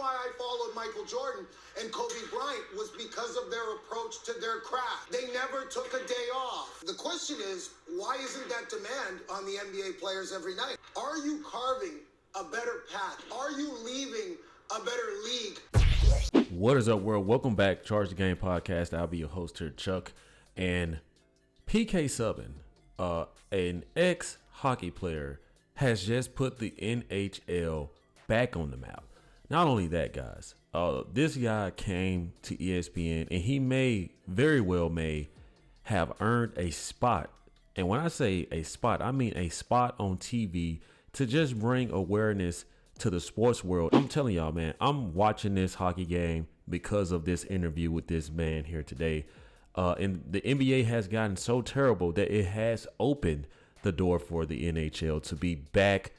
why I followed Michael Jordan and Kobe Bryant was because of their approach to their craft. They never took a day off. The question is, why isn't that demand on the NBA players every night? Are you carving a better path? Are you leaving a better league? What is up, world? Welcome back, Charge the Game podcast. I'll be your host here, Chuck. And PK Subban, an ex-hockey player, has just put the NHL back on the map. Not only that, guys, this guy came to ESPN and he very well may have earned a spot. And when I say a spot, I mean a spot on TV to just bring awareness to the sports world. I'm telling y'all, man, I'm watching this hockey game because of this interview with this man here today. And the NBA has gotten so terrible that it has opened the door for the NHL to be back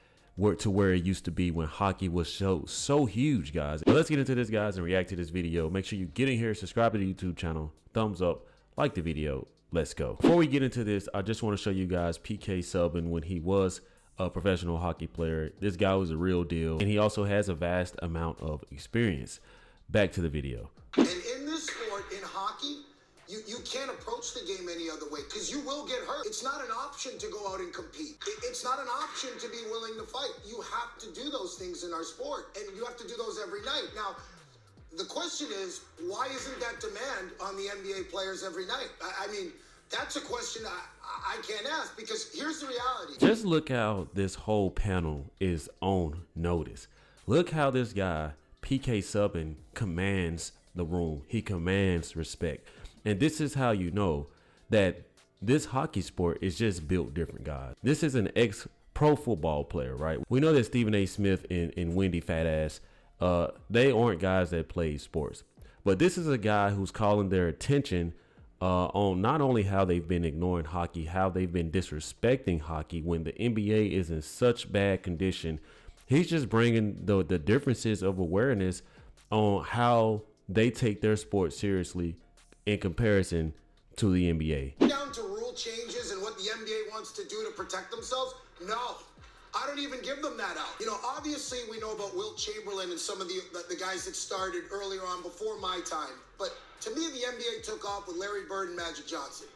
to where it used to be when hockey was so huge, guys. But let's get into this, guys, and react to this video. Make sure you get in here, subscribe to the YouTube channel, thumbs up, like the video. Let's go. Before we get into this, I just want to show you guys PK Subban when he was a professional hockey player. This guy was a real deal, and he also has a vast amount of experience. Back to the video. And in this sport, in hockey, you can't approach the game any other way because you will get hurt. It's not an option to go out and compete. It's not an option to be willing to fight. You have to do those things in our sport, and you have to do those every night. Now, the question is, why isn't that demand on the NBA players every night? I mean, that's a question I can't ask, because here's the reality. Just look how this whole panel is on notice. Look how this guy, PK Subban, commands the room. He commands respect. And this is how you know that this hockey sport is just built different, guys. This is an ex-pro football player, right? We know that Stephen A. Smith and Wendy Fatass, they aren't guys that play sports. But this is a guy who's calling their attention on not only how they've been ignoring hockey, how they've been disrespecting hockey when the NBA is in such bad condition. He's just bringing the differences of awareness on how they take their sport seriously in comparison to the NBA. Down to rule changes and what the NBA wants to do to protect themselves? No. I don't even give them that out. You know, obviously we know about Wilt Chamberlain and some of the guys that started earlier on before my time. But to me, the NBA took off with Larry Bird and Magic Johnson.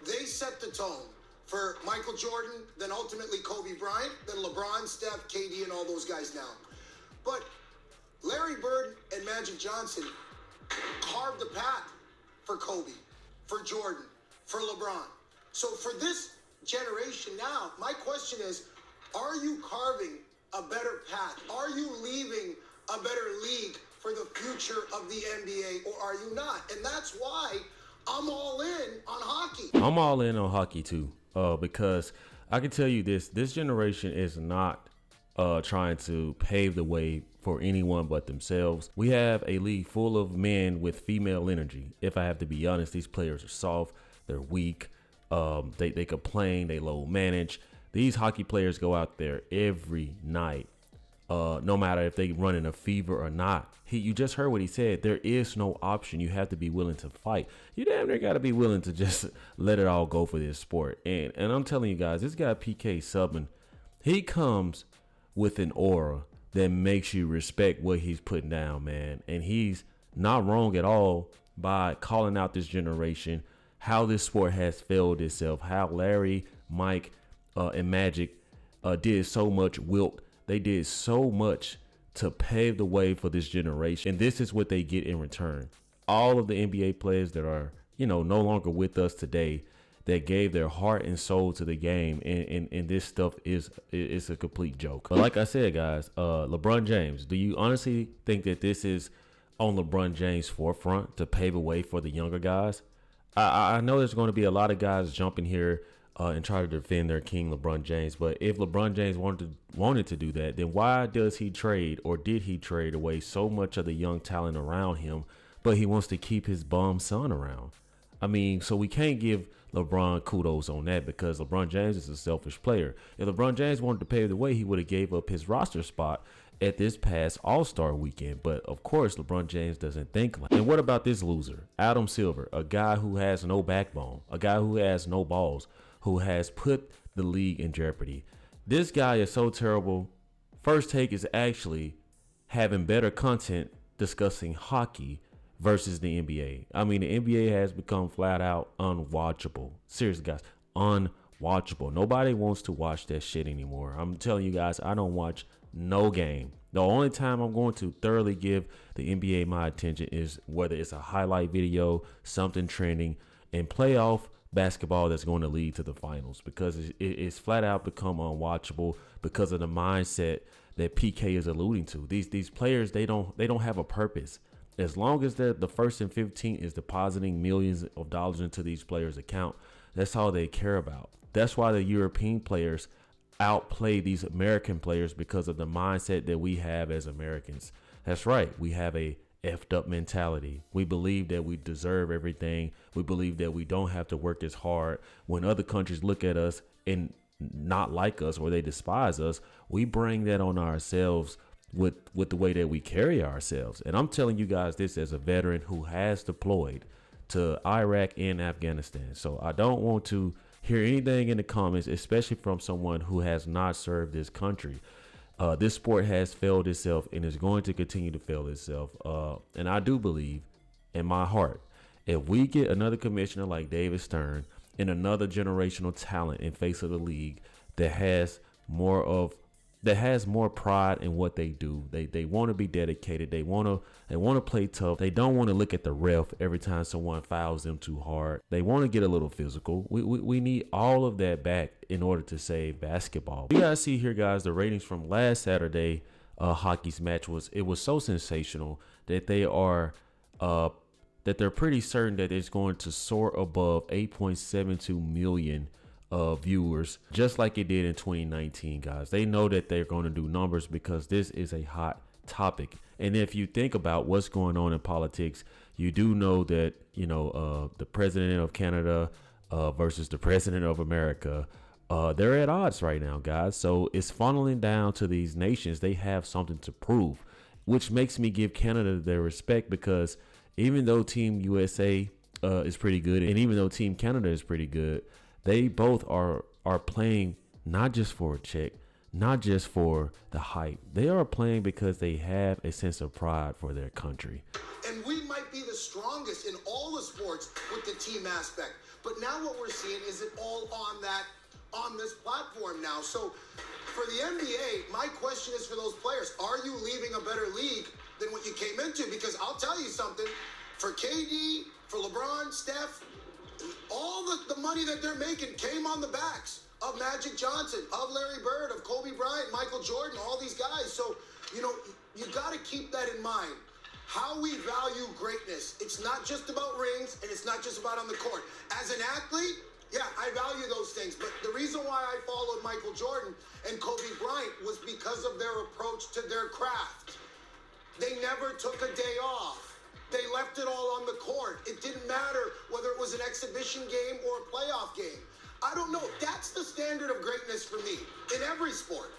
They set the tone for Michael Jordan, then ultimately Kobe Bryant, then LeBron, Steph, KD, and all those guys now. But Larry Bird and Magic Johnson carved the path for Kobe, for Jordan, for LeBron. So for this generation now, my question is, are you carving a better path? Are you leaving a better league for the future of the NBA, or are you not? And that's why I'm all in on hockey. I'm all in on hockey too, because I can tell you this generation is not trying to pave the way for anyone but themselves. We have a league full of men with female energy. If I have to be honest, these players are soft, they're weak, they complain, they low manage. These hockey players go out there every night, no matter if they run in a fever or not. You just heard what he said. There is no option. You have to be willing to fight. You damn near got to be willing to just let it all go for this sport. And I'm telling you guys, this guy PK Subban, he comes with an aura that makes you respect what he's putting down, man. And he's not wrong at all by calling out this generation, how this sport has failed itself, how Larry, Mike, and Magic did so much. Wilt, they did so much to pave the way for this generation. And this is what they get in return. All of the NBA players that are, no longer with us today, that gave their heart and soul to the game, and this stuff is a complete joke. But like I said, guys, LeBron James, do you honestly think that this is on LeBron James' forefront to pave a way for the younger guys? I know there's going to be a lot of guys jumping here and try to defend their king, LeBron James. But if LeBron James wanted to do that, then why does he trade, or did he trade away so much of the young talent around him, but he wants to keep his bum son around? I mean, so we can't give LeBron kudos on that, because LeBron James is a selfish player. If LeBron James wanted to pave the way, he would have gave up his roster spot at this past All-Star weekend. But of course, LeBron James doesn't think like that. And what about this loser, Adam Silver, a guy who has no backbone, a guy who has no balls, who has put the league in jeopardy? This guy is so terrible. First Take is actually having better content discussing hockey versus the NBA. I mean, the NBA has become flat out unwatchable. Seriously, guys, unwatchable. Nobody wants to watch that shit anymore. I'm telling you guys, I don't watch no game. The only time I'm going to thoroughly give the NBA my attention is whether it's a highlight video, something trending, and playoff basketball that's going to lead to the finals, because it's flat out become unwatchable because of the mindset that PK is alluding to. These players, they don't have a purpose. As long as they're the first and 15 is depositing millions of dollars into these players' account, that's all they care about. That's why the European players outplay these American players, because of the mindset that we have as Americans. That's right. We have a effed up mentality. We believe that we deserve everything. We believe that we don't have to work as hard. When other countries look at us and not like us, or they despise us, we bring that on ourselves with the way that we carry ourselves. And I'm telling you guys this as a veteran who has deployed to Iraq and Afghanistan. So I don't want to hear anything in the comments, especially from someone who has not served this country. This sport has failed itself and is going to continue to fail itself. And I do believe in my heart, if we get another commissioner like David Stern and another generational talent in face of the league that has more pride in what they do. They want to be dedicated. They want to play tough. They don't want to look at the ref every time someone fouls them too hard. They want to get a little physical. We need all of that back in order to save basketball. You guys see here, guys, the ratings from last Saturday hockey's match was so sensational that they're pretty certain that it's going to soar above 8.72 million viewers, just like it did in 2019, guys. They know that they're going to do numbers because this is a hot topic. And if you think about what's going on in politics, you do know that, the president of Canada versus the president of America, they're at odds right now, guys. So it's funneling down to these nations. They have something to prove, which makes me give Canada their respect, because even though Team USA is pretty good, and even though Team Canada is pretty good, they both are playing not just for a check, not just for the hype. They are playing because they have a sense of pride for their country. And we might be the strongest in all the sports with the team aspect. But now what we're seeing is it all on this platform now. So for the NBA, my question is for those players, are you leaving a better league than what you came into? Because I'll tell you something, for KD, for LeBron, Steph, all the money that they're making came on the backs of Magic Johnson, of Larry Bird, of Kobe Bryant, Michael Jordan, all these guys. So, you got to keep that in mind. How we value greatness. It's not just about rings, and it's not just about on the court. As an athlete, yeah, I value those things. But the reason why I followed Michael Jordan and Kobe Bryant was because of their approach to their craft. They never took a day off. They left it all on the court. It didn't matter whether it was an exhibition game or a playoff game. I don't know. That's the standard of greatness for me in every sport.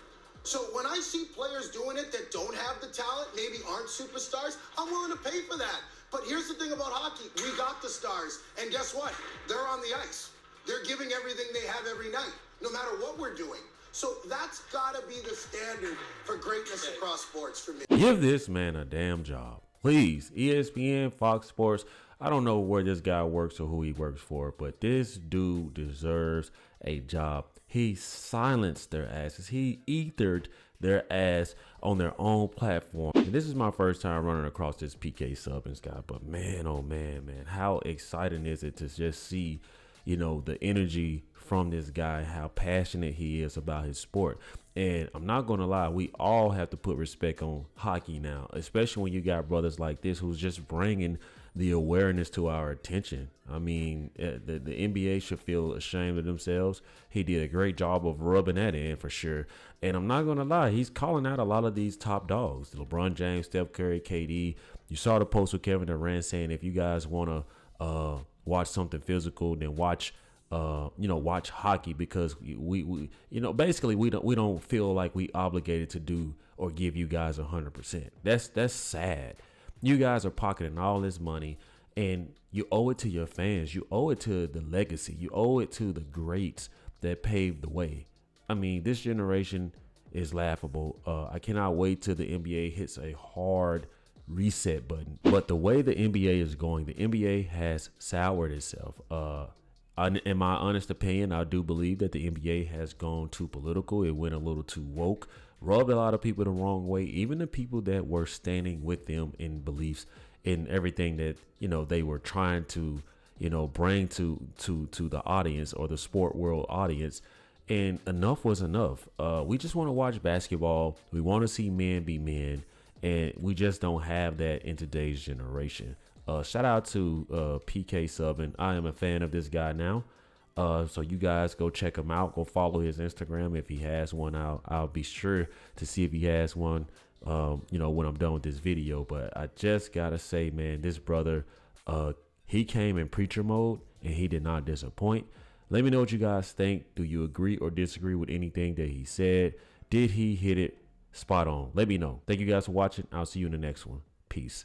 So when I see players doing it that don't have the talent, maybe aren't superstars, I'm willing to pay for that. But here's the thing about hockey. We got the stars. And guess what? They're on the ice. They're giving everything they have every night, no matter what we're doing. So that's got to be the standard for greatness across sports for me. Give this man a damn job. Please, ESPN, Fox Sports, I don't know where this guy works or who he works for, but this dude deserves a job. He silenced their asses. He ethered their ass on their own platform. And this is my first time running across this PK Subban guy, but man, oh man, how exciting is it to just see, the energy from this guy, how passionate he is about his sport. And I'm not going to lie, we all have to put respect on hockey now, especially when you got brothers like this who's just bringing the awareness to our attention. I mean, the NBA should feel ashamed of themselves. He did a great job of rubbing that in for sure. And I'm not going to lie, he's calling out a lot of these top dogs, LeBron James, Steph Curry, KD. You saw the post with Kevin Durant saying, if you guys want to watch something physical, then watch hockey, because we basically we don't feel like we obligated to do or give you guys 100%. That's sad. You guys are pocketing all this money, and you owe it to your fans. You owe it to the legacy. You owe it to the greats that paved the way. I mean, this generation is laughable. I cannot wait till the NBA hits a hard reset button. But the way the NBA is going, the NBA has soured itself. In my honest opinion, I do believe that the NBA has gone too political. It went a little too woke, rubbed a lot of people the wrong way, even the people that were standing with them in beliefs in everything that, they were trying to, bring to the audience or the sport world audience. And enough was enough. We just want to watch basketball. We want to see men be men. And we just don't have that in today's generation. Shout out to PK Subban. I am a fan of this guy now. So you guys go check him out. Go follow his Instagram. If he has one, I'll be sure to see if he has one, when I'm done with this video. But I just got to say, man, this brother, he came in preacher mode and he did not disappoint. Let me know what you guys think. Do you agree or disagree with anything that he said? Did he hit it spot on? Let me know. Thank you guys for watching. I'll see you in the next one. Peace.